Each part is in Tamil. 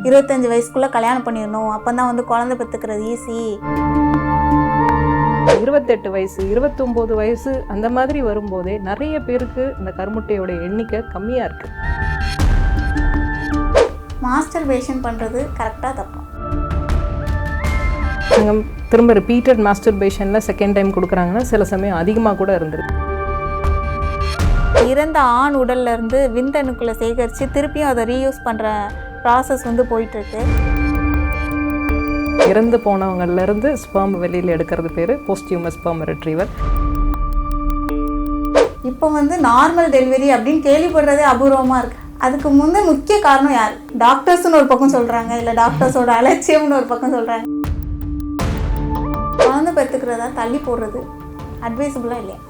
25 வயசுக்குள்ளே கல்யாணம் பண்ணிடணும், அப்போ தான் வந்து குழந்தை பெற்றுக்கிறது ஈஸி. 28 வயசு 29 வயசு அந்த மாதிரி வரும்போதே நிறைய பேருக்கு இந்த கருமுட்டையோட எண்ணிக்கை கம்மியாக இருக்குது. மாஸ்டர்பேஷன் பண்ணுறது கரெக்டாக தப்பா? நாங்கள் திரும்ப ரிப்பீட்டட் மாஸ்டர்பேஷனில் செகண்ட் டைம் கொடுக்குறாங்கன்னா சில சமயம் அதிகமாக கூட இருந்திருக்கு. இறந்த ஆண் உடல்ல இருந்து விந்தணுக்களை சேகரித்து திருப்பியும் அதை ரீயூஸ் பண்ணுற ப்ராசஸ் வந்து போயிட்டுருக்கு. இறந்து போனவங்கள்லேருந்து ஸ்பெர்ம் வெளியில் எடுக்கிறது பேர் போஸ்ட்யூமஸ் ஸ்பெர்ம் ரிட்ரீவர். இப்போ வந்து நார்மல் டெலிவரி அப்படின்னு கேள்விப்படுறதே அபூர்வமாக இருக்குது. அதுக்கு முன்னே முக்கிய காரணம் யார்? டாக்டர்ஸ்னு ஒரு பக்கம் சொல்கிறாங்க, இல்லை டாக்டர்ஸோட அலட்சியம்னு ஒரு பக்கம் சொல்கிறாங்க. குழந்தை பெற்றுக்கிறதா தள்ளி போடுறது அட்வைசபிளாக இல்லையா?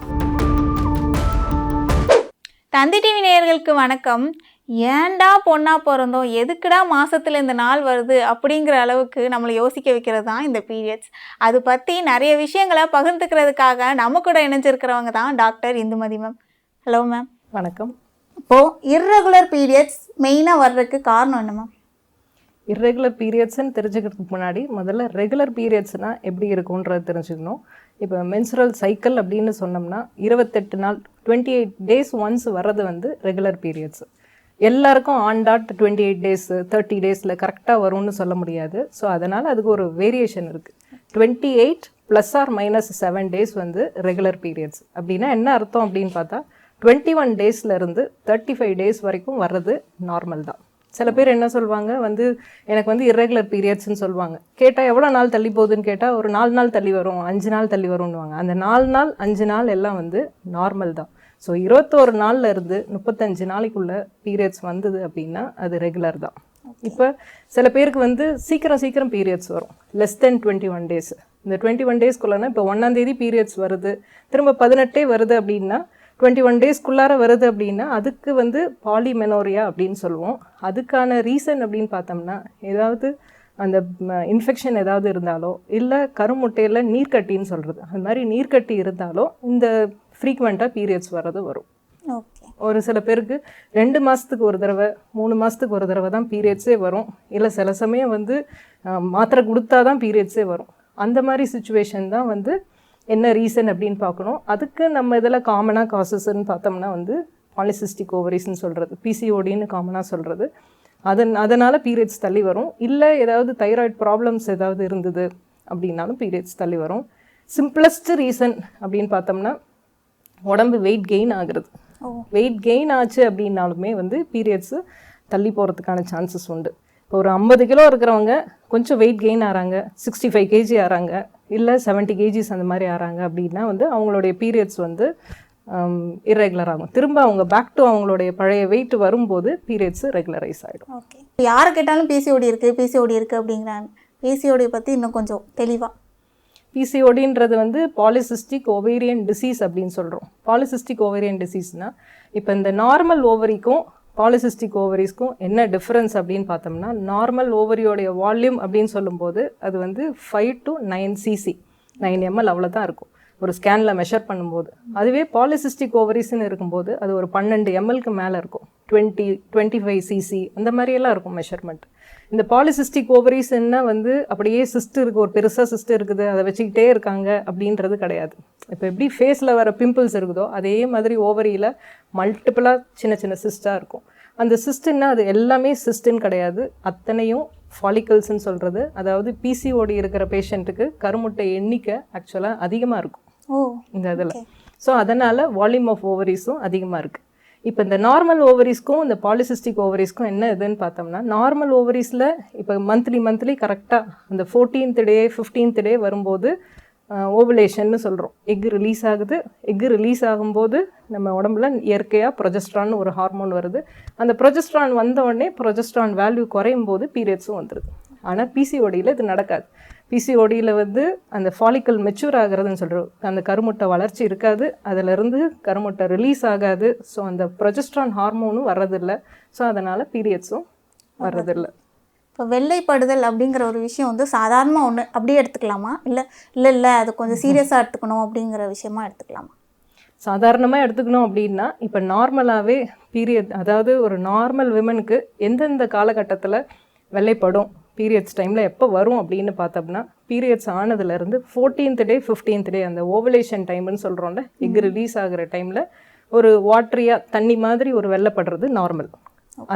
தந்தி டிவி நேயர்களுக்கு வணக்கம். ஏன்டா பொண்ணா பிறந்தோம், எதுக்குடா மாதத்தில் இந்த நாள் வருது அப்படிங்கிற அளவுக்கு நம்மளை யோசிக்க வைக்கிறது தான் இந்த பீரியட்ஸ். அது பற்றி நிறைய விஷயங்களை பகிர்ந்துக்கிறதுக்காக நம்ம கூட இணைஞ்சிருக்கிறவங்க தான் doctor Indumathi ma'am. Hello ma'am. வணக்கம். இப்போது இர்ரெகுலர் பீரியட்ஸ் மெயினாக வர்றதுக்கு காரணம் என்ன மேம்? இர்ரெகுலர் பீரியட்ஸ்ன்னு தெரிஞ்சுக்கிறதுக்கு முன்னாடி முதல்ல ரெகுலர் பீரியட்ஸ்னால் எப்படி இருக்குன்றது தெரிஞ்சுக்கணும். இப்போ மென்சுரல் சைக்கிள் அப்படின்னு சொன்னோம்னா 28 நாள் 28 டேஸ் ஒன்ஸ் வர்றது வந்து ரெகுலர் பீரியட்ஸ். எல்லாருக்கும் ஆன் டாட் 28 டேஸ் 30 டேஸில் கரெக்டாக வரும்னு சொல்ல முடியாது. ஸோ அதனால் அதுக்கு ஒரு வேரியேஷன் இருக்குது. 28 ± 7 டேஸ் வந்து ரெகுலர் பீரியட்ஸ். அப்படின்னா என்ன அர்த்தம் அப்படின்னு பார்த்தா 21 டேஸ்லேருந்து 35 டேஸ் வரைக்கும் வர்றது நார்மல் தான். சில பேர் என்ன சொல்லுவாங்க, வந்து எனக்கு வந்து இர்ரெகுலர் பீரியட்ஸ்ன்னு சொல்லுவாங்க. கேட்டால் எவ்வளோ நாள் தள்ளி போகுதுன்னு கேட்டால் ஒரு 4 நாள் தள்ளி வரும், 5 நாள் தள்ளி வரும்னுவாங்க. அந்த 4 நாள் 5 நாள் எல்லாம் வந்து நார்மல் தான். ஸோ 21 நாளில் இருந்து 35 நாளைக்குள்ளே பீரியட்ஸ் வந்தது அப்படின்னா அது ரெகுலர் தான். இப்போ சில பேருக்கு வந்து சீக்கிரம் பீரியட்ஸ் வரும், லெஸ் தென் 21 டேஸ். இந்த 21 டேஸ்க்குள்ளனா இப்போ 1ஆம் தேதி பீரியட்ஸ் வருது, திரும்ப 18 வருது அப்படின்னா 21 டேஸ்க்குள்ளார வருது அப்படின்னா அதுக்கு வந்து பாலிமெனோரியா அப்படின்னு சொல்லுவோம். அதுக்கான ரீசன் அப்படின்னு பார்த்தோம்னா ஏதாவது அந்த இன்ஃபெக்ஷன் ஏதாவது இருந்தாலோ, இல்லை கருமுட்டையில் நீர்க்கட்டின்னு சொல்கிறது, அது மாதிரி நீர்க்கட்டி இருந்தாலோ இந்த ஃப்ரீக்வெண்ட்டாக பீரியட்ஸ் வர்றது வரும். ஒரு சில பேருக்கு 2 மாதத்துக்கு ஒரு தடவை 3 மாதத்துக்கு ஒரு தடவை தான் பீரியட்ஸே வரும். இல்லை சில சமயம் வந்து மாத்திரை கொடுத்தா தான் பீரியட்ஸே வரும். அந்த மாதிரி சுச்சுவேஷன் தான் வந்து என்ன ரீசன் அப்படின்னு பார்க்கணும். அதுக்கு நம்ம இதில் காமனாக காசஸ்ன்னு பார்த்தோம்னா வந்து பாலிசிஸ்டிக் ஓவரிஸ்ன்னு சொல்கிறது, பிசிஓடின்னு காமனாக சொல்கிறது. அதனால் பீரியட்ஸ் தள்ளி வரும். இல்லை ஏதாவது தைராய்டு ப்ராப்ளம்ஸ் ஏதாவது இருந்தது அப்படின்னாலும் பீரியட்ஸ் தள்ளி வரும். சிம்பிளஸ்ட் ரீசன் அப்படின்னு பார்த்தோம்னா உடம்பு வெயிட் கெயின் ஆகுறது. வெயிட் கெயின் ஆச்சு அப்படின்னாலுமே வந்து பீரியட்ஸு தள்ளி போகிறதுக்கான சான்சஸ் உண்டு. இப்போ ஒரு 50 கிலோ இருக்கிறவங்க கொஞ்சம் வெயிட் கெயின் ஆகிறாங்க, 65 கேஜி ஆகிறாங்க, இல்லை 70 கேஜிஸ் அந்த மாதிரி ஆகிறாங்க அப்படின்னா வந்து அவங்களுடைய பீரியட்ஸ் வந்து இர்ரெகுலர் ஆகும். திரும்ப அவங்க பேக் டு அவங்களுடைய பழைய வெயிட் வரும்போது பீரியட்ஸு ரெகுலரைஸ் ஆகிடும். ஓகே, யாரை கேட்டாலும் பிசிஓடி இருக்குது அப்படிங்கிறாங்க. பிசிஓடி பற்றி இன்னும் கொஞ்சம் தெளிவாக. பிசிஓடின்றது வந்து பாலிசிஸ்டிக் ஓவேரியன் டிசீஸ் அப்படின்னு சொல்கிறோம். பாலிசிஸ்டிக் ஓவேரியன் டிசீஸ்னால் இப்போ இந்த நார்மல் ஓவரிக்கும் பாலிசிஸ்டிக் ஓவரிஸ்க்கும் என்ன டிஃப்ரென்ஸ் அப்படின்னு பார்த்தோம்னா, நார்மல் ஓவரியோடைய வால்யூம் அப்படின்னு சொல்லும்போது அது வந்து 5 to 9 cc 9 ml அவ்வளோ தான் இருக்கும் ஒரு ஸ்கேனில் மெஷர் பண்ணும்போது. அதுவே பாலிசிஸ்டிக் ஓவரிஸ்ன்னு இருக்கும்போது அது ஒரு 12 mlக்கு மேலே இருக்கும், 20-25 cc அந்த மாதிரியெல்லாம் இருக்கும் மெஷர்மெண்ட். இந்த பாலிசிஸ்டிக் ஓவரிஸ்ன்னா வந்து அப்படியே சிஸ்ட் இருக்குது, ஒரு பெருசாக சிஸ்ட் இருக்குது, அதை வச்சுக்கிட்டே இருக்காங்க அப்படின்றது கிடையாது. இப்போ எப்படி ஃபேஸில் வர பிம்பிள்ஸ் இருக்குதோ அதே மாதிரி ஓவரியில் மல்டிப்புளாக சின்ன சிஸ்டாக இருக்கும். அந்த சிஸ்ட்டுன்னா அது எல்லாமே சிஸ்ட்டுன்னு கிடையாது, அத்தனையும் ஃபாலிக்கல்ஸ்ன்னு சொல்கிறது. அதாவது பிசிஓடி இருக்கிற பேஷண்ட்டுக்கு கருமுட்டை எண்ணிக்கை ஆக்சுவலாக அதிகமாக இருக்கும் இந்த இதில். ஸோ அதனால் வால்யூம் ஆஃப் ஓவரிஸும் அதிகமாக இருக்குது. இப்போ இந்த நார்மல் ஓவரிஸ்க்கும் இந்த பாலிசிஸ்டிக் ஓவரிஸ்க்கும் என்ன இதுன்னு பார்த்தோம்னா, நார்மல் ஓவரிஸில் இப்போ மந்த்லி கரெக்டாக அந்த 14th டே 15th டே வரும்போது ஓவுலேஷன்னு சொல்கிறோம். எக் ரிலீஸ் ஆகுது. எக் ரிலீஸ் ஆகும்போது நம்ம உடம்புல இயற்கையாக ப்ரொஜெஸ்ட்ரான் ஒரு ஹார்மோன் வருது. அந்த ப்ரொஜெஸ்ட்ரான் வந்த உடனே ப்ரொஜெஸ்ட்ரான் வேல்யூ குறையும் போது பீரியட்ஸும் வந்துடுது. ஆனால் பிசிஓடியில் இது நடக்காது. பிசிஓடியில் வந்து அந்த ஃபாலிக்கல் மெச்சூர் ஆகிறதுன்னு சொல்கிறோம், அந்த கருமுட்டை வளர்ச்சி இருக்காது, அதிலிருந்து கருமுட்டை ரிலீஸ் ஆகாது. ஸோ அந்த ப்ரொஜெஸ்ட்ரான் ஹார்மோனும் வர்றதில்லை. ஸோ அதனால் பீரியட்ஸும் வர்றதில்லை. இப்போ வெள்ளைப்படுதல் அப்படிங்கிற ஒரு விஷயம் வந்து சாதாரணமாக ஒன்று அப்படியே எடுத்துக்கலாமா, இல்லை அது கொஞ்சம் சீரியஸாக எடுத்துக்கணும் அப்படிங்கிற விஷயமா எடுத்துக்கலாமா? சாதாரணமாக எடுத்துக்கணும் அப்படின்னா, இப்போ நார்மலாகவே பீரியட், அதாவது ஒரு நார்மல் விமனுக்கு எந்தெந்த காலகட்டத்தில் வெள்ளைப்படும் பீரியட்ஸ் டைமில் எப்போ வரும் அப்படின்னு பார்த்தோம்னா பீரியட்ஸ் ஆனதுலேருந்து 14th டே 15th டே அந்த ஓவலேஷன் டைம்னு சொல்கிறோம்ல எக் ரிலீஸ் ஆகிற டைமில் ஒரு வாட்டரியாக தண்ணி மாதிரி ஒரு வெள்ளைப்படுறது நார்மல்.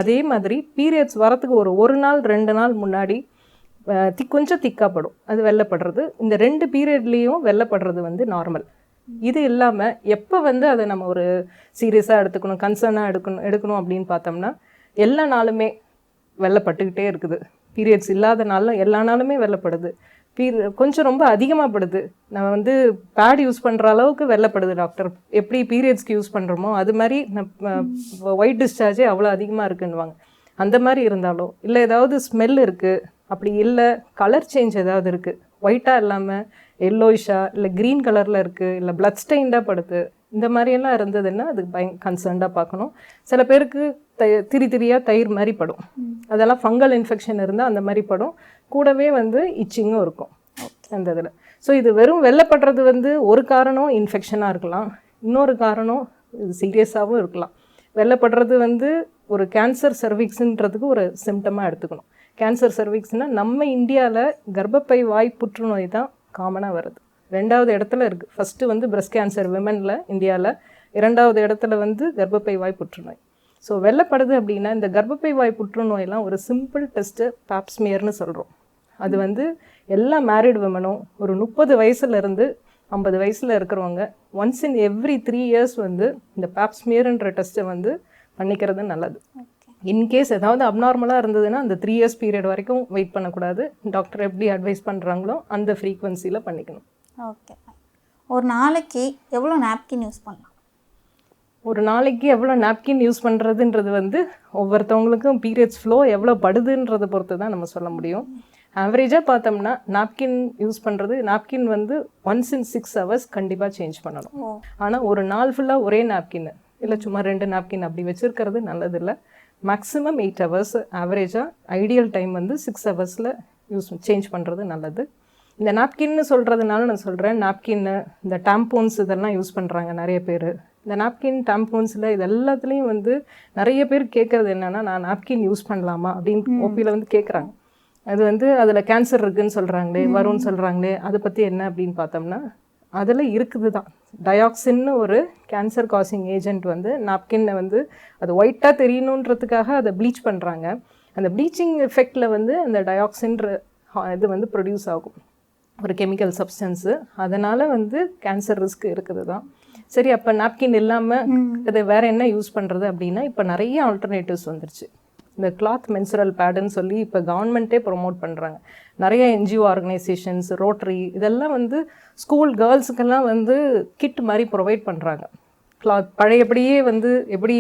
அதே மாதிரி பீரியட்ஸ் வரத்துக்கு ஒரு நாள் 2 நாள் முன்னாடி கொஞ்சம் திக்காப்படும், அது வெள்ளைப்படுறது. இந்த 2 பீரியட்லேயும் வெள்ளைப்படுறது வந்து நார்மல். இது இல்லாமல் எப்போ வந்து அதை நம்ம ஒரு சீரியஸாக எடுத்துக்கணும், கன்சர்னாக எடுக்கணும் அப்படின்னு பார்த்தோம்னா எல்லா நாளுமே வெள்ளைப்பட்டுக்கிட்டே இருக்குது. பீரியட்ஸ் இல்லாத நாளில் எல்லா நாளுமே வெள்ளைப்படுது. கொஞ்சம் ரொம்ப அதிகமாக படுது. நம்ம வந்து பேட் யூஸ் பண்ணுற அளவுக்கு வெள்ளைப்படுது டாக்டர், எப்படி பீரியட்ஸ்க்கு யூஸ் பண்ணுறோமோ அது மாதிரி ஒயிட் டிஸ்சார்ஜே அவ்வளோ அதிகமாக இருக்குன்னுவாங்க. அந்த மாதிரி இருந்தாலும் இல்லை ஏதாவது ஸ்மெல் இருக்குது, அப்படி இல்லை கலர் சேஞ்ச் ஏதாவது இருக்குது, ஒயிட்டாக இல்லாமல் எல்லோயிஷாக இல்லை க்ரீன் கலரில் இருக்குது, இல்லை பிளட் ஸ்டெயின்டாக படுது, இந்த மாதிரியெல்லாம் இருந்ததுன்னா அது கன்சர்ன்டாக பார்க்கணும். சில பேருக்கு திரியாக தயிர் மாதிரி படும், அதெல்லாம் ஃபங்கல் இன்ஃபெக்ஷன் இருந்தால் அந்த மாதிரி படும். கூடவே வந்து இச்சிங்கும் இருக்கும் அந்த இதில். ஸோ இது வெறும் வெள்ளைப்படுறது வந்து ஒரு காரணம் இன்ஃபெக்ஷனாக இருக்கலாம், இன்னொரு காரணம் இது சீரியஸாகவும் இருக்கலாம். வெள்ளைப்படுறது வந்து ஒரு கேன்சர் சர்விக்ஸுன்றதுக்கு ஒரு சிம்டமாக எடுத்துக்கணும். கேன்சர் சர்விக்ஸ்னால் நம்ம இந்தியாவில் கர்ப்பப்பை வாய் புற்றுநோய் தான் காமனாக வருது, 2வது இடத்துல இருக்குது. ஃபஸ்ட்டு வந்து பிரஸ்ட் கேன்சர் விமனில் இந்தியாவில், 2வது இடத்துல வந்து கர்ப்பப்பை வாய் புற்றுநோய். ஸோ வெள்ளைப்படுது அப்படின்னா இந்த கர்ப்பப்பை வாய் புற்றுநோயெல்லாம் ஒரு சிம்பிள் டெஸ்ட்டு பாப்ஸ்மியர்னு சொல்கிறோம். அது வந்து எல்லா மேரிட் விமனும் ஒரு 30 வயசுலேருந்து 50 வயசில் இருக்கிறவங்க ஒன்ஸ் இன் எவ்ரி 3 இயர்ஸ் வந்து இந்த பாப்ஸ்மியர்ன்ற டெஸ்ட்டை வந்து பண்ணிக்கிறது நல்லது. இன்கேஸ் ஏதாவது அப்நார்மலாக இருந்ததுன்னா அந்த 3 இயர்ஸ் பீரியட் வரைக்கும் வெயிட் பண்ணக்கூடாது. டாக்டர் எப்படி அட்வைஸ் பண்ணுறாங்களோ அந்த ஃப்ரீக்வன்சியில் பண்ணிக்கணும். ஓகே. ஒரு நாளைக்கு எவ்வளோ நாப்கின் யூஸ் பண்ணலாம்? ஒரு நாளைக்கு எவ்வளோ நாப்கின் யூஸ் பண்ணுறதுன்றது வந்து ஒவ்வொருத்தவங்களுக்கும் பீரியட்ஸ் ஃப்ளோ எவ்வளோ படுதுன்றதை பொறுத்து தான் நம்ம சொல்ல முடியும். ஆவரேஜாக பார்த்தோம்னா நாப்கின் யூஸ் பண்ணுறது, நாப்கின் வந்து ஒன்ஸ் இன் 6 ஹவர்ஸ் கண்டிப்பாக சேஞ்ச் பண்ணணும். ஆனால் ஒரு நாள் ஃபுல்லாக ஒரே நாப்கின் இல்லை சும்மா 2 நாப்கின் அப்படி வச்சுருக்கிறது நல்லதில்லை. மேக்ஸிமம் 8 ஹவர்ஸ் ஆவரேஜாக, ஐடியல் டைம் வந்து 6 ஹவர்ஸில் சேஞ்ச் பண்ணுறது நல்லது. இந்த நாப்கின்னு சொல்கிறதுனால நான் சொல்கிறேன், நாப்கின்னு இந்த டாம்போன்ஸ் இதெல்லாம் யூஸ் பண்ணுறாங்க நிறைய பேர். இந்த நாப்கின் டாம்போன்ஸில் இது எல்லாத்துலேயும் வந்து நிறைய பேர் கேட்குறது என்னென்னா, நான் நாப்கின் யூஸ் பண்ணலாமா அப்படின்னு ஓபியில் வந்து கேட்குறாங்க. அது வந்து அதில் கேன்சர் இருக்குதுன்னு சொல்கிறாங்களே, வரும்னு சொல்கிறாங்களே, அதை பற்றி என்ன அப்படின்னு பார்த்தோம்னா அதில் இருக்குது தான். டயாக்சின்னு ஒரு கேன்சர் காசிங் ஏஜென்ட் வந்து நாப்கின்னை வந்து அது ஒயிட்டாக தெரியணுன்றதுக்காக அதை ப்ளீச் பண்ணுறாங்க. அந்த ப்ளீச்சிங் எஃபெக்டில் வந்து அந்த டயாக்சின்ற இது வந்து ப்ரொடியூஸ் ஆகும், ஒரு கெமிக்கல் சப்ஸ்டன்ஸு. அதனால் வந்து கேன்சர் ரிஸ்க் இருக்குது தான். சரி, அப்போ நாப்கின் இல்லாமல் அதை வேறு என்ன யூஸ் பண்ணுறது அப்படின்னா இப்போ நிறைய ஆல்டர்னேட்டிவ்ஸ் வந்துருச்சு. இந்த கிளாத் மென்சுரல் பேடுன்னு சொல்லி இப்போ கவர்மெண்ட்டே ப்ரொமோட் பண்ணுறாங்க. நிறைய என்ஜிஓ ஆர்கனைசேஷன்ஸ், ரோட்டரி இதெல்லாம் வந்து ஸ்கூல் கேர்ள்ஸுக்கெல்லாம் வந்து கிட் மாதிரி ப்ரொவைட் பண்ணுறாங்க. கிளாத் பழையபடியே வந்து எப்படி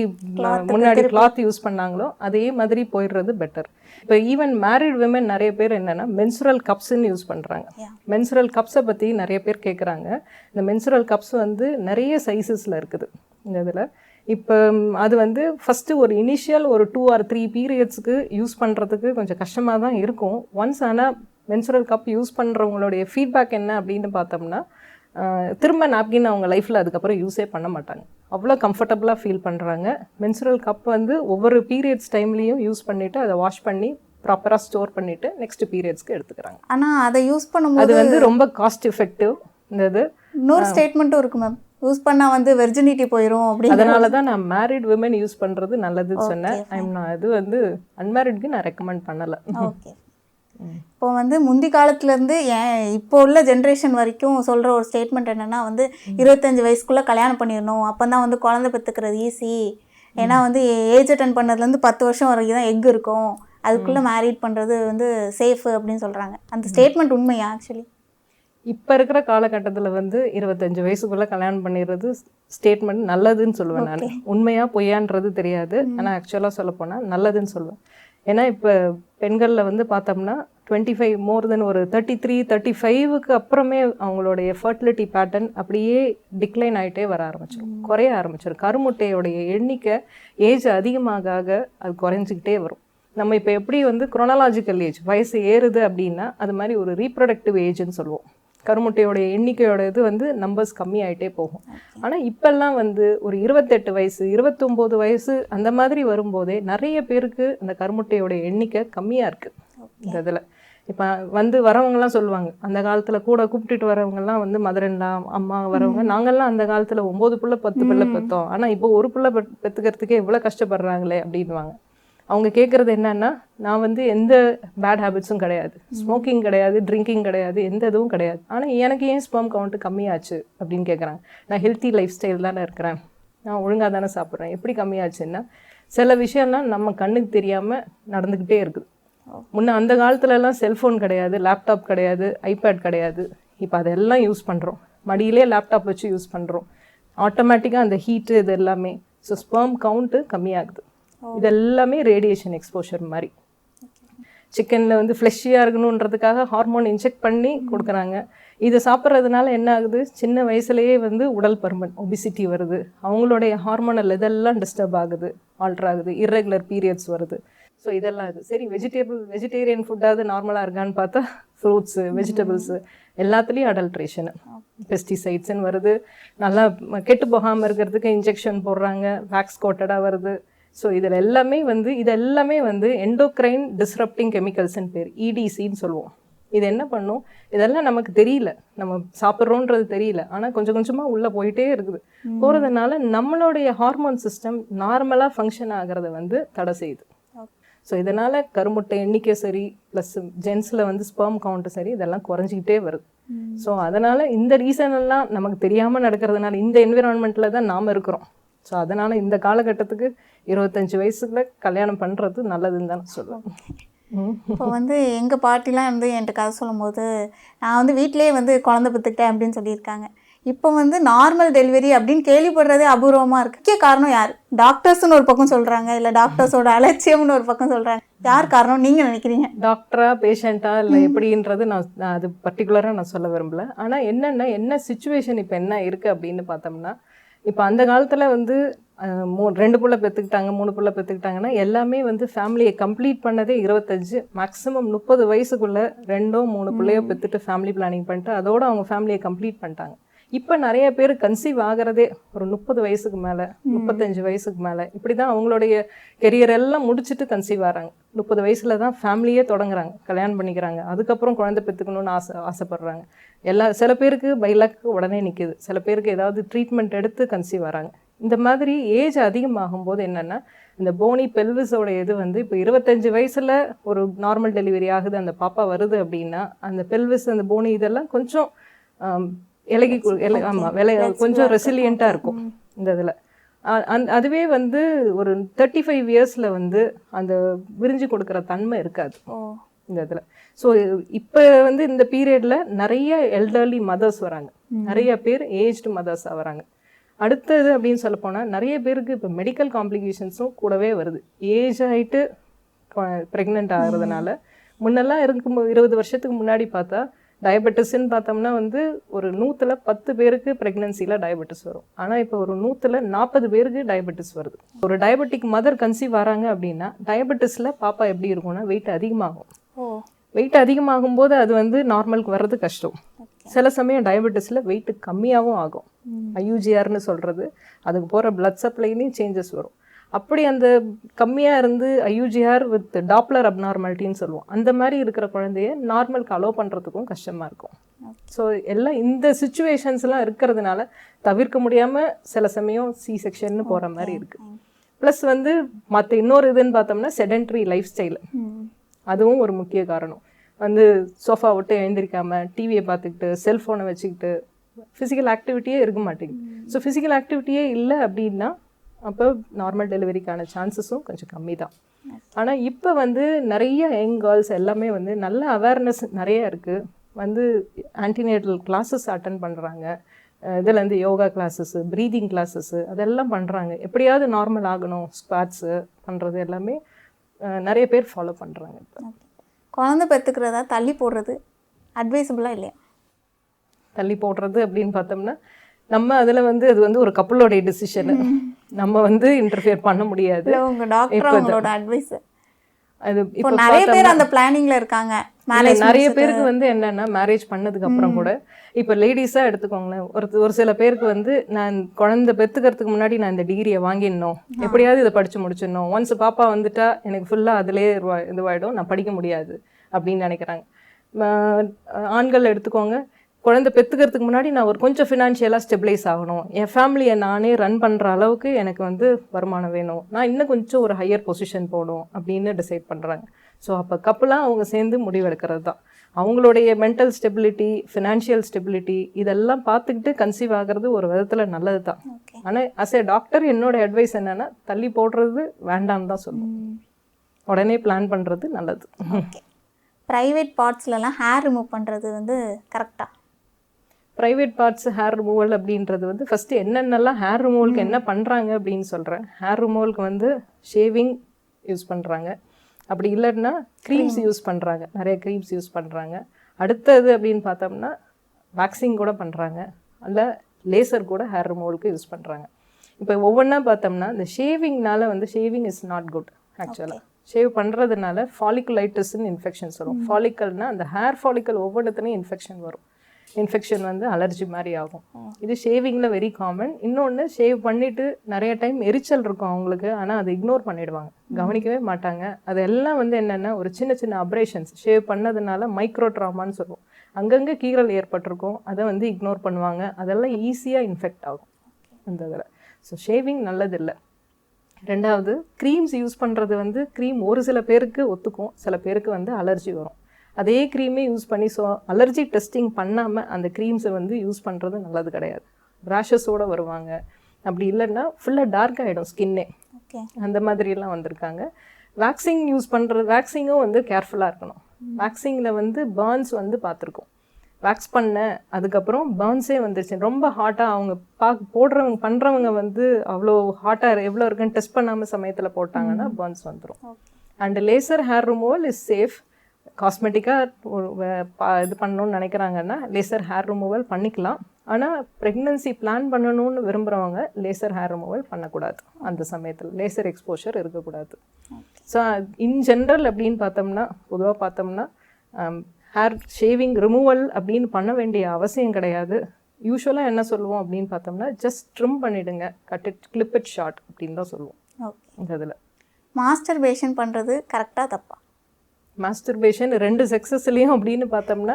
முன்னாடி கிளாத் யூஸ் பண்ணாங்களோ அதே மாதிரி போயிடுறது பெட்டர். இப்போ ஈவன் மேரிட் விமன் நிறைய பேர் என்னென்னா மென்சுரல் கப்ஸ்ன்னு யூஸ் பண்ணுறாங்க. மென்சுரல் கப்ஸை பற்றி நிறைய பேர் கேட்குறாங்க. இந்த மென்சுரல் கப்ஸ் வந்து நிறைய சைஸஸில் இருக்குது இந்த இதில். இப்போ அது வந்து ஃபஸ்ட்டு ஒரு இனிஷியல் ஒரு 2 or 3 பீரியட்ஸுக்கு யூஸ் பண்ணுறதுக்கு கொஞ்சம் கஷ்டமாக தான் இருக்கும் ஒன்ஸ். ஆனால் மென்சுரல் கப் யூஸ் பண்ணுறவங்களுடைய ஃபீட்பேக் என்ன அப்படின்னு பார்த்தோம்னா, திரும்ப நாப்கின் அவங்க லைஃப்பில் அதுக்கப்புறம் யூஸே பண்ண மாட்டாங்க, அவ்வளோ கம்ஃபர்டபுளாக ஃபீல் பண்ணுறாங்க. மென்சுரல் கப் வந்து ஒவ்வொரு பீரியட்ஸ் டைம்லேயும் யூஸ் பண்ணிவிட்டு அதை வாஷ் பண்ணி ப்ராப்பராக ஸ்டோர் பண்ணிவிட்டு நெக்ஸ்ட் பீரியட்ஸ்க்கு எடுத்துக்கிறாங்க. ஆனால் அதை யூஸ் பண்ணும்போது அது வந்து ரொம்ப காஸ்ட் எஃபெக்டிவ். இந்த இது இன்னொரு ஸ்டேட்மெண்ட்டும் இருக்குது மேம், யூஸ் பண்ணால் வந்து வெர்ஜினிட்டி போயிடும் அப்படி. அதனால தான் நான் மேரிட் விமன் யூஸ் பண்ணுறது நல்லதுன்னு சொன்னேன். நான் இது வந்து அன்மேரிட்க்கு நான் ரெக்கமெண்ட் பண்ணலை. ஓகே. இப்போ வந்து முந்தி காலத்துலேருந்து இப்போ உள்ள ஜென்ரேஷன் வரைக்கும் சொல்கிற ஒரு ஸ்டேட்மெண்ட் என்னென்னா வந்து 25 வயசுக்குள்ளே கல்யாணம் பண்ணிடணும், அப்போ தான் வந்து குழந்தை பெற்றுக்கிறது ஈஸி. ஏன்னா வந்து ஏஜ் அட்டன் பண்ணதுலேருந்து 10 வருஷம் வரைக்கும் தான் எக் இருக்கும், அதுக்குள்ளே மேரிட் பண்ணுறது வந்து சேஃபு அப்படின்னு சொல்கிறாங்க. அந்த ஸ்டேட்மெண்ட் உண்மையா? ஆக்சுவலி இப்போ இருக்கிற காலகட்டத்தில் வந்து 25 வயசுக்குள்ளே கல்யாணம் பண்ணிடுறது ஸ்டேட்மெண்ட் நல்லதுன்னு சொல்லுவேன் நான். உண்மையாக பொய்யான்றது தெரியாது, ஆனால் ஆக்சுவலாக சொல்லப்போனால் நல்லதுன்னு சொல்லுவேன். ஏன்னா இப்போ பெண்களில் வந்து பார்த்தோம்னா 25 மோர் தென் ஒரு 33, 35க்கு அப்புறமே அவங்களுடைய ஃபர்டிலிட்டி பேட்டர்ன் அப்படியே டிக்ளைன் ஆகிட்டே வர ஆரம்பிச்சிடும், குறைய ஆரம்பிச்சிடும். கருமுட்டையோடைய எண்ணிக்கை ஏஜ் அதிகமாக அது குறைஞ்சிக்கிட்டே வரும். நம்ம இப்போ எப்படி வந்து குரோனாலாஜிக்கல் ஏஜ் வயசு ஏறுது அப்படின்னா அது மாதிரி ஒரு ரீப்ரொடக்டிவ் ஏஜ்னு சொல்லுவோம். கருமுட்டையோடைய எண்ணிக்கையோட இது வந்து நம்பர்ஸ் கம்மியாயிட்டே போகும். ஆனால் இப்போல்லாம் வந்து ஒரு 28 வயசு 29 வயசு அந்த மாதிரி வரும்போதே நிறைய பேருக்கு அந்த கருமுட்டையோடைய எண்ணிக்கை கம்மியாக இருக்குது. இந்த இதில். இப்போ வந்து வரவங்கலாம் சொல்லுவாங்க, அந்த காலத்தில் கூட கூப்பிட்டுட்டு வரவங்கலாம் வந்து மதுரண்டா அம்மா வரவங்க, நாங்கள்லாம் அந்த காலத்தில் 9 பிள்ளை 10 பிள்ளை பெற்றோம், ஆனால் இப்போ ஒரு பிள்ளை பெற்றுக்கிறதுக்கே இவ்வளோ கஷ்டப்படுறாங்களே அப்படின்வாங்க. அவங்க கேட்குறது என்னன்னா, நான் வந்து எந்த பேட் ஹேபிட்ஸும் கிடையாது, ஸ்மோக்கிங் கிடையாது, ட்ரிங்கிங் கிடையாது, எந்த இதுவும் கிடையாது, ஆனால் எனக்கு ஏன் ஸ்பெர்ம் கவுண்ட் கம்மியாச்சு அப்படின்னு கேட்குறாங்க. நான் ஹெல்த்தி லைஃப் ஸ்டைல் தானே இருக்கிறேன், நான் ஒழுங்காக தானே சாப்பிட்றேன், எப்படி கம்மியாச்சுன்னா சில விஷயம்லாம் நம்ம கண்ணுக்கு தெரியாமல் நடந்துக்கிட்டே இருக்குது. முன்ன அந்த காலத்துலலாம் செல்ஃபோன் கிடையாது, லேப்டாப் கிடையாது, ஐபேட் கிடையாது. இப்போ அதெல்லாம் யூஸ் பண்ணுறோம், மடியிலே லேப்டாப் வச்சு யூஸ் பண்ணுறோம், ஆட்டோமேட்டிக்காக அந்த ஹீட்டு இது எல்லாமே. ஸோ ஸ்பெர்ம் கவுண்ட்டு கம்மியாகுது. இது எல்லாமே ரேடியேஷன் எக்ஸ்போஷர் மாதிரி. சிக்கனில் வந்து ஃப்ளெஷ்ஷியாக இருக்கணுன்றதுக்காக ஹார்மோன் இன்ஜெக்ட் பண்ணி கொடுக்குறாங்க. இதை சாப்பிட்றதுனால என்ன ஆகுது, சின்ன வயசுலேயே வந்து உடல் பருமன், ஒபிசிட்டி வருது, அவங்களுடைய ஹார்மோனல் இதெல்லாம் டிஸ்டர்ப் ஆகுது, ஆல்ட்ரு ஆகுது, இர்ரெகுலர் பீரியட்ஸ் வருது. ஸோ இதெல்லாம் இது சரி. வெஜிடேரியன் ஃபுட்டாவது நார்மலாக இருக்கான்னு பார்த்தா ஃப்ரூட்ஸு, வெஜிடபிள்ஸு எல்லாத்துலேயும் அடல்ட்ரேஷனு, பெஸ்டிசைட்ஸ்ன்னு வருது. நல்லா கெட்டு போகாமல் இருக்கிறதுக்கு இன்ஜெக்ஷன் போடுறாங்க, வேக்ஸ் கோட்டடாக வருது. ஸோ இதில் எல்லாமே வந்து இதெல்லாமே வந்து எண்டோக்ரைன் டிஸ்ரப்டிங் கெமிக்கல்ஸ்ன்னு பேர், இடிசின்னு சொல்லுவோம். இது என்ன பண்ணும், இதெல்லாம் நமக்கு தெரியல, நம்ம சாப்பிட்றோன்றது தெரியல, ஆனால் கொஞ்சம் கொஞ்சமாக உள்ளே போயிட்டே இருக்குது. போகிறதுனால நம்மளுடைய ஹார்மோன் சிஸ்டம் நார்மலாக ஃபங்க்ஷன் ஆகிறத வந்து தடை செய்யுது. ஸோ இதனால் கருமுட்டை எண்ணிக்கை சரி, ப்ளஸ் ஜென்ஸில் வந்து ஸ்பெர்ம் கவுண்ட்டு சரி, இதெல்லாம் குறைஞ்சிக்கிட்டே வருது. ஸோ அதனால் இந்த ரீசன் எல்லாம் நமக்கு தெரியாமல் நடக்கிறதுனால இந்த என்விரான்மெண்ட்டில் தான் நாம் இருக்கிறோம். ஸோ அதனால் இந்த காலகட்டத்துக்கு 25 வயசுக்குள்ள கல்யாணம் பண்ணுறது நல்லதுன்னு தான் நான் சொல்லுவேன். இப்போ வந்து எங்கள் பாட்டிலாம் வந்து என்கிட்ட கதை சொல்லும்போது, நான் வந்து வீட்டிலேயே வந்து குழந்தை பெற்றுக்கிட்டேன் அப்படின்னு சொல்லியிருக்காங்க. இப்போ வந்து நார்மல் டெலிவரி அப்படின்னு கேள்விப்படுறதே அபூர்வமாக இருக்குது. முக்கிய காரணம் யார்? டாக்டர்ஸ்னு ஒரு பக்கம் சொல்கிறாங்க, இல்லை டாக்டர்ஸோட அலட்சியம்னு ஒரு பக்கம் சொல்கிறாங்க. யார் காரணம் நீங்கள் நினைக்கிறீங்க? டாக்டரா பேஷண்ட்டா இல்லை எப்படின்றது நான் அது பர்டிகுலராக நான் சொல்ல விரும்பல. ஆனால் என்ன சுச்சுவேஷன் இப்போ என்ன இருக்குது அப்படின்னு பார்த்தோம்னா, இப்போ அந்த காலத்தில் வந்து 2 பிள்ளை பெற்றுக்கிட்டாங்க, 3 பிள்ளை பெற்றுக்கிட்டாங்கன்னா எல்லாமே வந்து ஃபேமிலியை கம்ப்ளீட் பண்ணதே 25, மேக்ஸிமம் 30 வயசுக்குள்ளே 2 3 பிள்ளையோ பெற்றுட்டு ஃபேமிலி பிளானிங் பண்ணிட்டு அதோட அவங்க ஃபேமிலியை கம்ப்ளீட் பண்ணிட்டாங்க. இப்போ நிறைய பேர் கன்சீவ் ஆகிறதே ஒரு 30 வயசுக்கு மேலே, 35 வயசுக்கு மேலே, இப்படி தான் அவங்களுடைய கெரியர் எல்லாம் முடிச்சுட்டு கன்சீவ் ஆகிறாங்க. 30 வயசில் தான் ஃபேமிலியே தொடங்குறாங்க, கல்யாணம் பண்ணிக்கிறாங்க, அதுக்கப்புறம் குழந்தை பெற்றுக்கணுன்னு ஆசைப்படுறாங்க. சில பேருக்கு பைலக்கு உடனே நிற்கிது, சில பேருக்கு ஏதாவது ட்ரீட்மெண்ட் எடுத்து கன்சீவ் ஆகிறாங்க. இந்த மாதிரி ஏஜ் அதிகமாகும்போது என்னென்னா, இந்த போனி பெல்விஸோட இது வந்து இப்போ 25 வயசில் ஒரு நார்மல் டெலிவரி ஆகுது, அந்த பாப்பா வருது அப்படின்னா அந்த பெல்விஸ் அந்த போனி இதெல்லாம் கொஞ்சம் கொஞ்சம் ரெசிலியண்ட்டாக இருக்கும் இந்த இதில். அதுவே வந்து ஒரு 35 இயர்ஸில் வந்து அந்த விரிஞ்சு கொடுக்குற தன்மை இருக்காது இந்த இதில். ஸோ இப்போ வந்து இந்த பீரியடில் நிறைய எல்டர்லி மதர்ஸ் வராங்க, நிறைய பேர் ஏஜ்டு மதர்ஸாக வராங்க. அடுத்தது அப்படின்னு சொல்ல போனால் நிறைய பேருக்கு இப்போ மெடிக்கல் காம்ப்ளிகேஷன்ஸும் கூடவே வருது. ஏஜ் ஆகிட்டு ப்ரெக்னென்ட் ஆகிறதுனால. முன்னெல்லாம் 20 வருஷத்துக்கு முன்னாடி பார்த்தா டயபெட்டிஸ்ன்னு பார்த்தோம்னா வந்து ஒரு 100ல் 10 பேருக்கு ப்ரெக்னன்சியில் டயபெட்டிஸ் வரும். ஆனால் இப்போ ஒரு 100ல் 40 பேருக்கு டயபெட்டிஸ் வருது. ஒரு டயபெட்டிக் மதர் கன்சீவ் வராங்க அப்படின்னா டயபெட்டிஸில் பாப்பா எப்படி இருக்கும்னா வெயிட் அதிகமாகும். வெயிட் அதிகமாகும் போது அது வந்து நார்மலுக்கு வர்றது கஷ்டம். சில சமயம் டயபெட்டிஸில் வெயிட் கம்மியாகவும் ஆகும், ஐயூஜிஆர்னு சொல்கிறது, அதுக்கு போகிற பிளட் சப்ளைலையும் சேஞ்சஸ் வரும். அப்படி அந்த கம்மியாக இருந்து ஐயூஜிஆர் வித் டாப்லர் அப்நார்மாலிட்டின்னு சொல்லுவோம், அந்த மாதிரி இருக்கிற குழந்தைய நார்மலுக்கு அலோவ் பண்ணுறதுக்கும் கஷ்டமாக இருக்கும். ஸோ எல்லாம் இந்த சுச்சுவேஷன்ஸ்லாம் இருக்கிறதுனால தவிர்க்க முடியாமல் சில சமயம் C-செக்ஷன்னு போகிற மாதிரி இருக்குது. ப்ளஸ் வந்து மற்ற இன்னொரு இதுன்னு பார்த்தோம்னா செடென்ட்ரி லைஃப் ஸ்டைலு, அதுவும் ஒரு முக்கிய காரணம். வந்து சோஃபா விட்டு எழுந்திரிக்காமல் டிவியை பார்த்துக்கிட்டு செல்ஃபோனை வச்சுக்கிட்டு ஃபிசிக்கல் ஆக்டிவிட்டியே இருக்க மாட்டேங்குது. ஸோ ஃபிசிக்கல் ஆக்டிவிட்டியே இல்லை அப்படின்னா அப்போ நார்மல் டெலிவரிக்கான சான்சஸும் கொஞ்சம் கம்மி தான். ஆனால் இப்போ வந்து நிறைய யங் கேர்ள்ஸ் எல்லாமே வந்து நல்ல அவேர்னஸ் நிறைய இருக்குது. வந்து ஆன்டினேட்டல் கிளாஸஸ் அட்டன் பண்ணுறாங்க, இதுலேருந்து யோகா கிளாஸஸ்ஸு, ப்ரீதிங் கிளாஸஸ்ஸு அதெல்லாம் பண்ணுறாங்க. எப்படியாவது நார்மல் ஆகணும், ஸ்குவாட்ஸு பண்ணுறது எல்லாமே நிறைய பேர் ஃபாலோ பண்ணுறாங்க. இப்போ குழந்தை பெற்றுக்கிறதா தள்ளி போடுறது அட்வைசபிளாக இல்லையா? தள்ளி போடுறது அப்படின்னு பார்த்தோம்னா நம்ம அதில் வந்து அது வந்து ஒரு கப்பலோடைய டிசிஷனு, நம்ம வந்து இன்டர்ஃபியர் பண்ண முடியாது. உங்கள் டாக்டர் அவங்களோட அட்வைஸ் அது இப்போ நிறைய பேர் அந்த பிளானிங்ல இருக்காங்க. நிறைய பேருக்கு வந்து என்னன்னா மேரேஜ் பண்ணதுக்கு அப்புறம் கூட இப்போ லேடிஸாக எடுத்துக்கோங்களேன், ஒரு சில பேருக்கு வந்து நான் குழந்தை பெற்றுக்கிறதுக்கு முன்னாடி நான் இந்த டிகிரியை வாங்கிடணும், எப்படியாவது இதை படித்து முடிச்சிடணும், ஒன்ஸ் பாப்பா வந்துட்டா எனக்கு ஃபுல்லாக அதிலே இதுவாகிடும், நான் படிக்க முடியாது அப்படின்னு நினைக்கிறாங்க. ஆண்கள் எடுத்துக்கோங்க, குழந்தை பெற்றுக்கிறதுக்கு முன்னாடி நான் ஒரு கொஞ்சம் ஃபினான்ஷியலாக ஸ்டெபிளைஸ் ஆகணும், என் ஃபேமிலியை நானே ரன் பண்ணுற அளவுக்கு எனக்கு வந்து வருமானம் வேணும், நான் இன்னும் கொஞ்சம் ஒரு ஹையர் பொசிஷன் போகணும் அப்படின்னு டிசைட் பண்ணுறாங்க. ஸோ அப்போ கப்பலாக அவங்க சேர்ந்து முடிவெடுக்கிறது தான். அவங்களுடைய மென்டல் ஸ்டெபிலிட்டி, ஃபினான்ஷியல் ஸ்டெபிலிட்டி இதெல்லாம் பார்த்துக்கிட்டு கன்சீவ் ஆகிறது ஒரு விதத்தில் நல்லது தான். ஆனால் அஸ் ஏ டாக்டர் என்னோட அட்வைஸ் என்னென்னா தள்ளி போடுறது வேண்டாம்னு தான் சொல்லுவோம். உடனே பிளான் பண்ணுறது நல்லது. ப்ரைவேட் பார்ட்ஸ்லலாம் ஹேர் ரிமூவ் பண்ணுறது வந்து கரெக்டாக? ப்ரைவேட் பார்ட்ஸ் ஹேர் ரிமூவல் அப்படின்றது வந்து ஃபஸ்ட்டு என்னென்னலாம் ஹேர் ரிமூவலுக்கு என்ன பண்ணுறாங்க அப்படின்னு சொல்கிறேன். ஹேர் ரிமூவலுக்கு வந்து ஷேவிங் யூஸ் பண்ணுறாங்க, அப்படி இல்லைன்னா க்ரீம்ஸ் யூஸ் பண்ணுறாங்க, நிறைய க்ரீம்ஸ் யூஸ் பண்ணுறாங்க. அடுத்தது அப்படின்னு பார்த்தோம்னா வேக்சிங் கூட பண்ணுறாங்க, இல்லை லேசர் கூட ஹேர் ரிமூவலுக்கு யூஸ் பண்ணுறாங்க. இப்போ ஒவ்வொன்றா பார்த்தோம்னா இந்த ஷேவிங்னால வந்து ஷேவிங் இஸ் நாட் குட். ஆக்சுவலாக ஷேவ் பண்ணுறதுனால ஃபாலிகுலைட்டிஸ்ன்னு இன்ஃபெக்ஷன்ஸ் வரும். ஃபாலிக்கல்னால் அந்த ஹேர் ஃபாலிக்கல் ஒவ்வொன்றுத்துலையும் இன்ஃபெக்ஷன் வரும். இன்ஃபெக்ஷன் வந்து அலர்ஜி மாதிரி ஆகும். இது ஷேவிங்கில் வெரி காமன். இன்னொன்று, ஷேவ் பண்ணிவிட்டு நிறைய டைம் எரிச்சல் இருக்கும் அவங்களுக்கு, ஆனால் அதை இக்னோர் பண்ணிவிடுவாங்க, கவனிக்கவே மாட்டாங்க. அதெல்லாம் வந்து என்னென்னா ஒரு சின்ன சின்ன அப்ரேஷன்ஸ், ஷேவ் பண்ணதுனால மைக்ரோ ட்ராமான்னு சொல்லுவோம், அங்கங்கே கீறல் ஏற்பட்டிருக்கும், அதை வந்து இக்னோர் பண்ணுவாங்க, அதெல்லாம் ஈஸியாக இன்ஃபெக்ட் ஆகும் அந்த இதில். ஸோ ஷேவிங் நல்லதில்லை. ரெண்டாவது, க்ரீம்ஸ் யூஸ் பண்ணுறது வந்து க்ரீம் ஒரு சில பேருக்கு ஒத்துக்கும், சில பேருக்கு வந்து அலர்ஜி வரும். அதே க்ரீமே யூஸ் பண்ணி அலர்ஜி டெஸ்டிங் பண்ணாமல் அந்த க்ரீம்ஸை வந்து யூஸ் பண்ணுறது நல்லது கிடையாது. ரேஷஸோடு வருவாங்க, அப்படி இல்லைன்னா ஃபுல்லாக டார்க் ஆகிடும் ஸ்கின்னே, அந்த மாதிரிலாம் வந்திருக்காங்க. வேக்சிங் யூஸ் பண்ணுறது, வேக்சிங்கும் வந்து கேர்ஃபுல்லாக இருக்கணும். வேக்சிங்கில் வந்து பர்ன்ஸ் வந்து பார்த்துருக்கோம், வேக்ஸ் பண்ண அதுக்கப்புறம் பர்ன்ஸே வந்துருச்சு. ரொம்ப ஹாட்டாக அவங்க போடுறவங்க பண்ணுறவங்க வந்து அவ்வளோ ஹாட்டாக எவ்வளோ இருக்குன்னு டெஸ்ட் பண்ணாமல் சமயத்தில் போட்டாங்கன்னா பர்ன்ஸ் வந்துடும். And laser hair removal is safe. காஸ்மெட்டிக்காக இது பண்ணணும்னு நினைக்கிறாங்கன்னா லேசர் ஹேர் ரிமூவல் பண்ணிக்கலாம். ஆனால் ப்ரெக்னன்சி பிளான் பண்ணணும்னு விரும்புகிறவங்க லேசர் ஹேர் ரிமூவல் பண்ணக்கூடாது. அந்த சமயத்தில் லேசர் எக்ஸ்போஷர் இருக்கக்கூடாது. ஸோ இன் ஜென்ரல் அப்படின்னு பார்த்தோம்னா, பொதுவாக பார்த்தோம்னா ஹேர் ஷேவிங் ரிமூவல் அப்படின்னு பண்ண வேண்டிய அவசியம் கிடையாது. யூஸ்வலாக என்ன சொல்லுவோம் அப்படின்னு பார்த்தோம்னா, ஜஸ்ட் ட்ரிம் பண்ணிவிடுங்க, cut it, clip it short அப்படின்னு தான் சொல்லுவோம். இந்த இதில் மாஸ்டர்பேஷன் பண்ணுறது கரெக்டாக தப்பா? மாஸ்டர்பேஷன் ரெண்டு செக்ஸஸ்லேயும் அப்படின்னு பார்த்தோம்னா,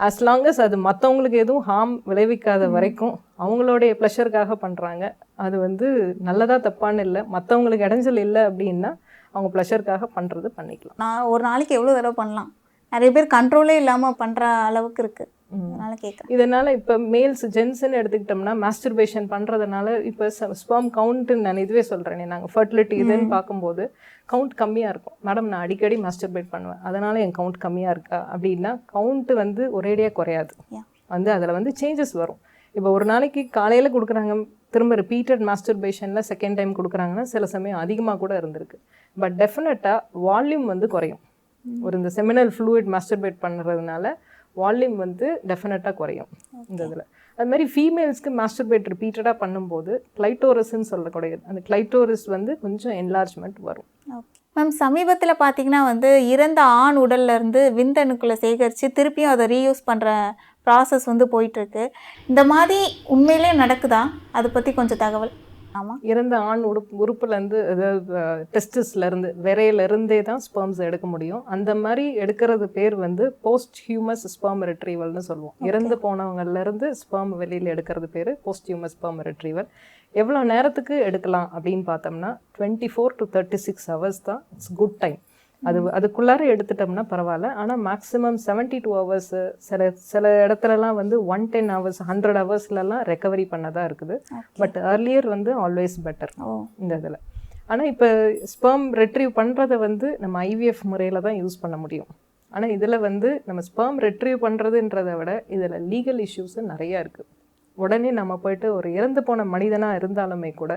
as long as அது மற்றவங்களுக்கு எதுவும் ஹார்ம் விளைவிக்காத வரைக்கும் அவங்களுடைய ப்ளஷருக்காக பண்ணுறாங்க. அது வந்து நல்லதா தப்பான்னு இல்லை, மற்றவங்களுக்கு இடைஞ்சல் இல்லை அப்படின்னா அவங்க ப்ளஷருக்காக பண்ணுறது பண்ணிக்கலாம். நான் ஒரு நாளைக்கு எவ்வளோ தடவை பண்ணலாம்? நிறைய பேர் கண்ட்ரோலே இல்லாமல் பண்ணுற அளவுக்கு இருக்குது, அதனால் கேட்குறேன். இதனால் இப்போ மேல்ஸ் ஜென்ஸ்ன்னு எடுத்துக்கிட்டோம்னா மாஸ்டர்பேஷன் பண்ணுறதுனால இப்போ ஸ்பெர்ம் கவுண்ட்டுன்னு நான் இதுவே சொல்கிறேனே, நாங்கள் ஃபர்டிலிட்டி இதுன்னு பார்க்கும்போது கவுண்ட் கம்மியாக இருக்கும். மேடம் நான் அடிக்கடி மாஸ்டர்பேட் பண்ணுவேன், அதனால் என் கவுண்ட் கம்மியாக இருக்கா அப்படின்னா, கவுண்ட்டு வந்து ஒரேடியாக குறையாது, வந்து அதில் வந்து சேஞ்சஸ் வரும். இப்போ ஒரு நாளைக்கு காலையில் கொடுக்குறாங்க, திரும்ப ரிப்பீட்டட் மாஸ்டர்பேஷனில் செகண்ட் டைம் கொடுக்குறாங்கன்னா சில சமயம் அதிகமாக கூட இருந்திருக்கு. பட் டெஃபினட்டாக வால்யூம் வந்து குறையும். ஒரு இந்த செமினல் ஃப்ளூயிட் மாஸ்டர்பேட் பண்ணுறதுனால வால்யூம் வந்து டெஃபினட்டாக குறையும் இந்த இதில். அது மாதிரி ஃபீமேல்ஸ்க்கு மாஸ்டர்பேட் ரிப்பீட்டடாக பண்ணும்போது கிளைட்டோரஸ்ன்னு சொல்லக்கூடியது, அந்த கிளைட்டோரஸ் வந்து கொஞ்சம் என்லார்ஜ்மெண்ட் வரும். மேம், சமீபத்தில் பார்த்தீங்கன்னா வந்து இறந்த ஆண் உடல்லேருந்து விந்தணுக்களை சேகரித்து திருப்பியும் அதை ரீயூஸ் பண்ணுற ப்ராசஸ் வந்து போயிட்டுருக்கு. இந்த மாதிரி உண்மையிலே நடக்குதா? அதை பற்றி கொஞ்சம் தகவல். ஆமாம், இறந்த ஆண் உறுப்புலேருந்து, அதாவது டெஸ்டிஸ்லேருந்து, விரையிலேருந்தே தான் ஸ்பெர்ம்ஸ் எடுக்க முடியும். அந்த மாதிரி எடுக்கிறது பேர் வந்து போஸ்ட் ஹியூமஸ் ஸ்பெர்ம் ரிட்ரீவல்னு சொல்லுவோம். இறந்து போனவங்கலேருந்து ஸ்பெர்ம் வெளியில் எடுக்கிறது பேர் போஸ்ட் ஹியூமஸ் ஸ்பெர்ம் ரிட்ரீவல். எவ்வளோ நேரத்துக்கு எடுக்கலாம் அப்படின்னு பார்த்தோம்னா 24 to 36 hours தான் இட்ஸ் குட் டைம். அதுக்குள்ளார எடுத்துட்டோம்னா பரவாயில்ல. ஆனால் மேக்ஸிமம் 72 hours, சில இடத்துலலாம் வந்து 110 hours 100 ஹவர்ஸ்லலாம் ரெக்கவரி பண்ணதாக இருக்குது. பட் ஏர்லியர் வந்து ஆல்வேஸ் பெட்டர் இந்த இதில். ஆனால் இப்போ ஸ்பெர்ம் ரெட்ரீவ் பண்ணுறதை வந்து நம்ம ஐவிஎஃப் முறையில் தான் யூஸ் பண்ண முடியும். ஆனால் இதில் வந்து நம்ம ஸ்பெர்ம் ரெட்ரீவ் பண்ணுறதுன்றதை விட இதில் லீகல் இஷ்யூஸு நிறையா இருக்குது. உடனே நம்ம போய்ட்டு ஒரு இறந்து போன மனிதனாக இருந்தாலுமே கூட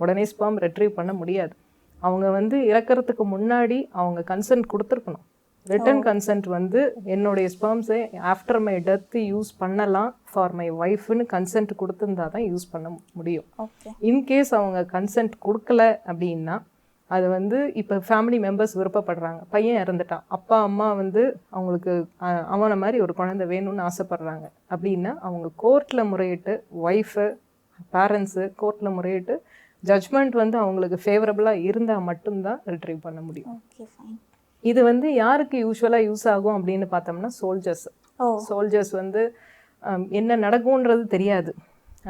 உடனே ஸ்பெர்ம் ரெட்ரீவ் பண்ண முடியாது. அவங்க வந்து இறக்கிறதுக்கு முன்னாடி அவங்க கன்சென்ட் கொடுத்துருக்கணும். ரிட்டன் கன்சென்ட் வந்து என்னுடைய ஸ்பெர்ம்ஸை ஆஃப்டர் மை டெத் யூஸ் பண்ணலாம் ஃபார் மை ஒய்ஃப்னு கன்சென்ட் கொடுத்துருந்தா தான் யூஸ் பண்ண முடியும். இன்கேஸ் அவங்க கன்சென்ட் கொடுக்கல அப்படின்னா அது வந்து இப்போ ஃபேமிலி மெம்பர்ஸ் விருப்பப்படுறாங்க, பையன் இறந்துட்டான், அப்பா அம்மா வந்து அவங்களுக்கு அவனை மாதிரி ஒரு குழந்தை வேணும்னு ஆசைப்பட்றாங்க அப்படின்னா அவங்க கோர்ட்டில் முறையிட்டு, ஒய்ஃபு பேரண்ட்ஸு கோர்ட்டில் முறையிட்டு ஜட்ஜ்மெண்ட் வந்து அவங்களுக்கு ஃபேவரபுளாக இருந்தால் மட்டும்தான் ரிட்ரீவ் பண்ண முடியும். Okay, fine. இது வந்து யாருக்கு யூஸ்வலாக யூஸ் ஆகும் அப்படின்னு பார்த்தோம்னா சோல்ஜர்ஸ் வந்து என்ன நடக்கும்ன்றது தெரியாது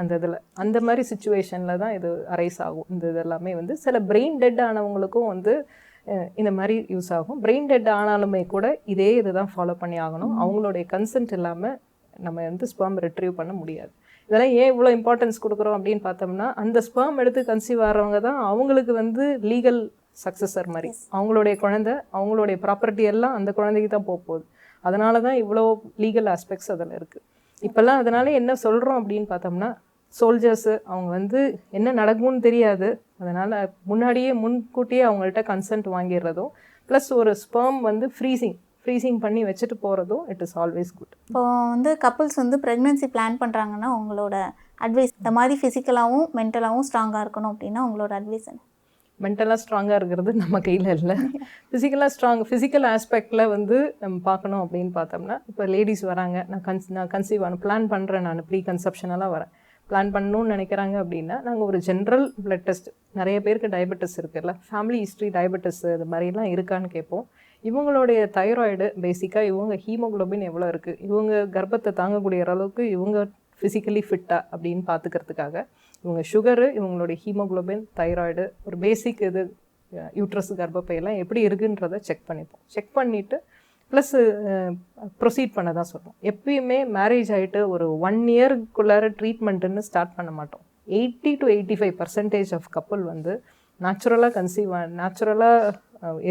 அந்த இதில். அந்த மாதிரி சுச்சுவேஷனில் தான் இது அரைஸ் ஆகும். இந்த இதெல்லாமே வந்து சில பிரெயின் டெட் ஆனவங்களுக்கும் வந்து இந்த மாதிரி யூஸ் ஆகும். பிரெயின் டெட் ஆனாலுமே கூட இதே இதை தான் ஃபாலோ பண்ணி ஆகணும். அவங்களுடைய கன்சென்ட் இல்லாமல் நம்ம வந்து ஸ்பெர்ம் ரிட்ரீவ் பண்ண முடியாது. இதெல்லாம் ஏன் இவ்வளோ இம்பார்ட்டன்ஸ் கொடுக்குறோம் அப்படின்னு பார்த்தோம்னா, அந்த ஸ்பெர்ம் எடுத்து கன்சீவ் ஆகிறவங்க தான் அவங்களுக்கு வந்து லீகல் சக்ஸஸர் மாதிரி. அவங்களுடைய குழந்தை, அவங்களுடைய ப்ராப்பர்ட்டி எல்லாம் அந்த குழந்தைக்கு தான் போகுது. அதனால தான் இவ்வளோ லீகல் ஆஸ்பெக்ட்ஸ் அதில் இருக்குது. இப்போல்லாம் அதனால என்ன சொல்கிறோம் அப்படின்னு பார்த்தோம்னா, சோல்ஜர்ஸு அவங்க வந்து என்ன நடக்கும்னு தெரியாது, அதனால் முன்கூட்டியே அவங்கள்ட்ட கன்சென்ட் வாங்கிடுறதும் ப்ளஸ் ஒரு ஸ்பெர்ம் வந்து ஃப்ரீசிங் பண்ணி வச்சுட்டு போகிறதும் இட் இஸ் ஆல்வேஸ் குட். இப்போ வந்து கப்புள்ஸ் வந்து ப்ரெக்னென்சி பிளான் பண்ணுறாங்கன்னா உங்களோட அட்வைஸ் இந்த மாதிரி ஃபிசிக்கலாகவும் மென்டலாகவும் ஸ்ட்ராங்காக இருக்கணும் அப்படின்னா உங்களோட அட்வைஸ் என்ன? மென்டலாக ஸ்ட்ராங்காக இருக்கிறது நம்ம கையில் இல்லை. ஃபிசிக்கல் ஆஸ்பெக்டில் வந்து நம்ம பார்க்கணும் அப்படின்னு பார்த்தோம்னா, இப்போ லேடிஸ் வராங்க, நான் கன்சீவ் பிளான் பண்ணுறேன், நான் ப்ரீ கன்செப்ஷனெல்லாம் வரேன், பிளான் பண்ணணும்னு நினைக்கிறாங்க அப்படின்னா நாங்கள் ஒரு ஜென்ரல் பிளட் டெஸ்ட், நிறைய பேருக்கு டயபெட்டிஸ் இருக்குல்ல, ஃபேமிலி ஹிஸ்ட்ரி டயபெட்டிஸ் இது மாதிரிலாம் இருக்கான்னு கேட்போம். இவங்களுடைய தைராய்டு பேசிக்காக இவங்க ஹீமோகுளோபின் எவ்வளோ இருக்குது, இவங்க கர்ப்பத்தை தாங்கக்கூடிய அளவுக்கு இவங்க ஃபிசிக்கலி ஃபிட்டா அப்படின்னு பார்த்துக்கிறதுக்காக இவங்க சுகரு, இவங்களுடைய ஹீமோகுளோபின், தைராய்டு, ஒரு பேசிக் இது யூட்ரஸ் கர்ப்பப்பையெல்லாம் எப்படி இருக்குன்றதை செக் பண்ணிப்போம். பண்ணிவிட்டு ப்ளஸ் ப்ரொசீட் பண்ண தான் சொல்லுவோம். எப்பயுமே மேரேஜ் ஆகிட்டு ஒரு 1 இயருக்குள்ளார ட்ரீட்மெண்ட்டுன்னு ஸ்டார்ட் பண்ண மாட்டோம். 80 to 85% ஆஃப் கப்புள் வந்து நேச்சுரலாக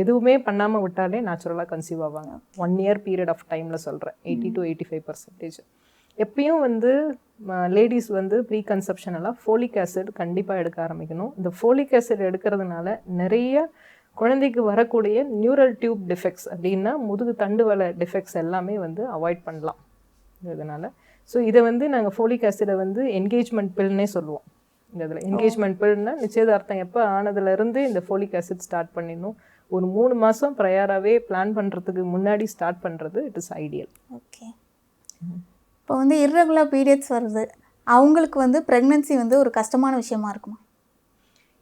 எதுவுமே பண்ணாமல் விட்டாலே நேச்சுரலாக கன்சீவ் ஆவாங்க. 1 இயர் பீரியட் ஆஃப் டைமில் சொல்கிறேன். 80 to 85%. எப்பயும் வந்து லேடிஸ் வந்து ப்ரீ கன்செப்ஷனெல்லாம் ஃபோலிக் ஆசிட் கண்டிப்பாக எடுக்க ஆரம்பிக்கணும். இந்த ஃபோலிக் ஆசிட் எடுக்கிறதுனால நிறைய குழந்தைக்கு வரக்கூடிய நியூரல் டியூப் டிஃபெக்ட்ஸ் அப்படின்னா முதுகு தண்டுவலை டிஃபெக்ட்ஸ் எல்லாமே வந்து அவாய்ட் பண்ணலாம் இதனால். ஸோ இதை வந்து நாங்கள் ஃபோலிக் ஆசிடை வந்து என்கேஜ்மெண்ட் பில்னே சொல்லுவோம். இந்த இதில் என்கேஜ்மெண்ட் பில்னா நிச்சயதார்த்தம் எப்போ ஆனதுலேருந்து இந்த ஃபோலிக் ஆசிட் ஸ்டார்ட் பண்ணிடணும். ஒரு 3 மாதம் ப்ரையராகவே பிளான் பண்ணுறதுக்கு முன்னாடி ஸ்டார்ட் பண்ணுறது இட் இஸ் ஐடியல். ஓகே. இப்போ வந்து இர்ரெகுலர் பீரியட்ஸ் வருது, அவங்களுக்கு வந்து ப்ரெக்னென்சி வந்து ஒரு கஷ்டமான விஷயமா இருக்குமா?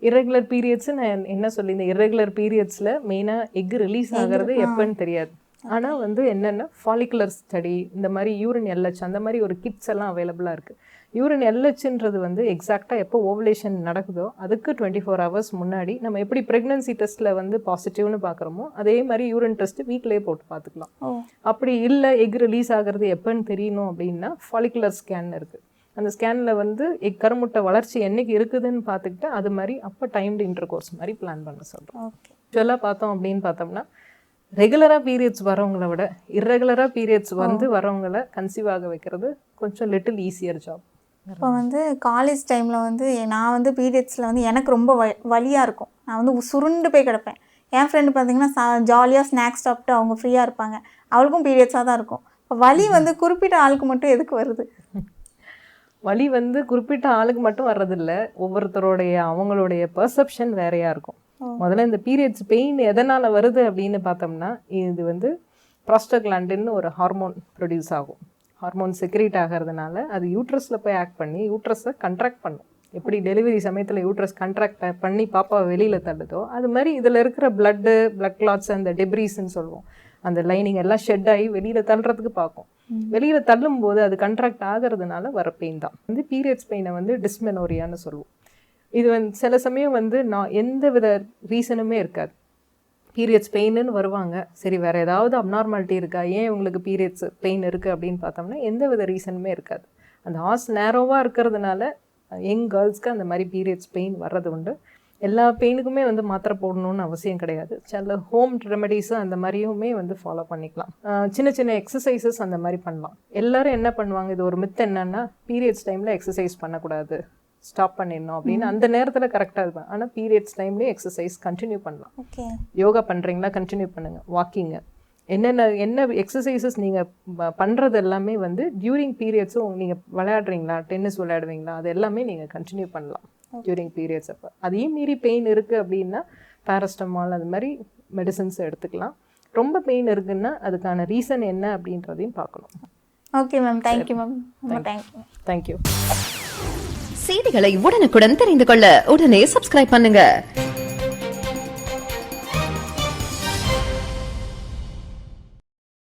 இர்ரெகுலர் பீரியட்ஸு நான் என்ன சொல்லியிருந்தேன், இர்ரெகுலர் பீரியட்ஸில் மெயினாக எக் ரிலீஸ் ஆகிறது எப்போன்னு தெரியாது. ஆனால் வந்து என்னென்னா ஃபாலிகுலர் ஸ்டடி, இந்த மாதிரி யூரின் எல்ஹெச், அந்த மாதிரி ஒரு கிட்ஸ் எல்லாம் அவைலபிளாக இருக்குது. யூரின் எல்ஹெச்ன்றது வந்து எக்ஸாக்டாக எப்போ ஓவலேஷன் நடக்குதோ அதுக்கு 24 hours முன்னாடி நம்ம எப்படி ப்ரெக்னன்சி டெஸ்ட்டில் வந்து பாசிட்டிவ்னு பார்க்குறோமோ அதே மாதிரி யூரின் டெஸ்ட்டு வீட்டிலே போட்டு பார்த்துக்கலாம். அப்படி இல்லை எக் ரிலீஸ் ஆகிறது எப்போன்னு தெரியணும் அப்படின்னா ஃபாலிகுலர் ஸ்கேன் இருக்குது. அந்த ஸ்கேனில் வந்து கருமுட்டை வளர்ச்சி என்றைக்கு இருக்குதுன்னு பார்த்துக்கிட்டு அது மாதிரி அப்போ டைம்டு இன்டர் கோர்ஸ் மாதிரி பிளான் பண்ண சொல்கிறோம். யூஸ்வலாக பார்த்தோம் அப்படின்னு பார்த்தோம்னா ரெகுலராக பீரியட்ஸ் வரவங்கள விட இர்ரெகுலராக பீரியட்ஸ் வந்து வரவங்கள கன்சீவ் ஆக வைக்கிறது கொஞ்சம் லிட்டில் ஈஸியர் ஜாப். இப்போ வந்து காலேஜ் டைமில் வந்து நான் வந்து பீரியட்ஸில் வந்து எனக்கு ரொம்ப வலியாக இருக்கும். நான் வந்து சுருண்டு போய் கிடப்பேன். என் ஃப்ரெண்டு பார்த்தீங்கன்னா ஜாலியாக ஸ்நாக்ஸ் சாப்பிட்டு அவங்க ஃப்ரீயாக இருப்பாங்க. அவளுக்கும் பீரியட்ஸாக தான் இருக்கும். இப்போ வலி வந்து குறிப்பிட்ட ஆளுக்கு மட்டும் எதுக்கு வருது? வலி வந்து குறிப்பிட்ட ஆளுக்கு மட்டும் வர்றதில்ல, ஒவ்வொருத்தருடைய அவங்களுடைய பெர்செப்ஷன் வேறையாக இருக்கும். முதல்ல இந்த பீரியட்ஸ் பெயின் எதனால் வருது அப்படின்னு பார்த்தோம்னா, இது வந்து ப்ராஸ்டோகிளாண்டின்னு ஒரு ஹார்மோன் ப்ரொடியூஸ் ஆகும். ஹார்மோன் செக்ரேட் ஆகிறதுனால அது யூட்ரஸில் போய் ஆக்ட் பண்ணி யூட்ரஸை கண்ட்ராக்ட் பண்ணும். எப்படி டெலிவரி சமயத்தில் யூட்ரஸ் கண்ட்ராக்ட் பண்ணி பாப்பாவை வெளியில் தள்ளுதோ அது மாதிரி இதில் இருக்கிற பிளட் கிளாட்ஸ், அந்த டெப்ரீஸ்ன்னு சொல்லுவோம், அந்த லைனிங் எல்லாம் ஷெட் ஆகி வெளியில் தள்ளுறதுக்கு பார்க்கும். வெளியில் தள்ளும் போது அது கண்ட்ராக்ட் ஆகிறதுனால வர பெயின் தான் வந்து பீரியட்ஸ் பெயினை வந்து டிஸ்மெனோரியான்னு சொல்லுவோம். இது வந்து சில சமயம் வந்து எந்த வித ரீசனுமே இருக்காது. பீரியட்ஸ் பெயின்னு வருவாங்க, சரி வேறு ஏதாவது அப்நார்மாலிட்டி இருக்கா, ஏன் உங்களுக்கு பீரியட்ஸ் பெயின் இருக்குது அப்படின்னு பார்த்தோம்னா எந்த வித ரீசனுமே இருக்காது. அந்த ஹார்ஸ் நேரோவாக இருக்கிறதுனால யங் கேர்ள்ஸ்க்கு அந்த மாதிரி பீரியட்ஸ் பெயின் வர்றது உண்டு. எல்லா பெயினுக்குமே வந்து மாத்திரை போடணும்னு அவசியம் கிடையாது. சில ஹோம் ரெமெடிஸும் அந்த மாதிரியுமே வந்து ஃபாலோ பண்ணிக்கலாம். சின்ன சின்ன எக்ஸசைசஸ் அந்த மாதிரி பண்ணலாம். எல்லோரும் என்ன பண்ணுவாங்க, இது ஒரு மித் என்னென்னா பீரியட்ஸ் டைமில் எக்ஸசைஸ் பண்ணக்கூடாது, ஸ்டாப் பண்ணிடணும் அப்படின்னு. அந்த நேரத்தில் கரெக்டாக இருக்கும். ஆனால் பீரியட்ஸ் டைம்லேயே எக்ஸசைஸ் கண்டினியூ பண்ணலாம். யோகா பண்ணுறீங்களா, கண்டினியூ பண்ணுங்கள். வாக்கிங்கு, என்ன எக்ஸசைசஸ் நீங்கள் பண்ணுறது எல்லாமே வந்து டியூரிங் பீரியட்ஸும் நீங்கள் விளையாடுறீங்களா, டென்னிஸ் விளையாடுவீங்களா, அது எல்லாமே நீங்கள் கண்டினியூ பண்ணலாம் டியூரிங் பீரியட்ஸ். அப்போ அதையும் மீறி பெயின் இருக்குது அப்படின்னா பேரஸ்டமால் அது மாதிரி மெடிசன்ஸ் எடுத்துக்கலாம். ரொம்ப பெயின் இருக்குன்னா அதுக்கான ரீசன் என்ன அப்படின்றதையும் பார்க்கணும். Okay ma'am, thank you ma'am. Thank you. செய்திகளை உடனுக்குடன் தெரிந்து கொள்ள உடனே சப்ஸ்கிரைப் பண்ணுங்க.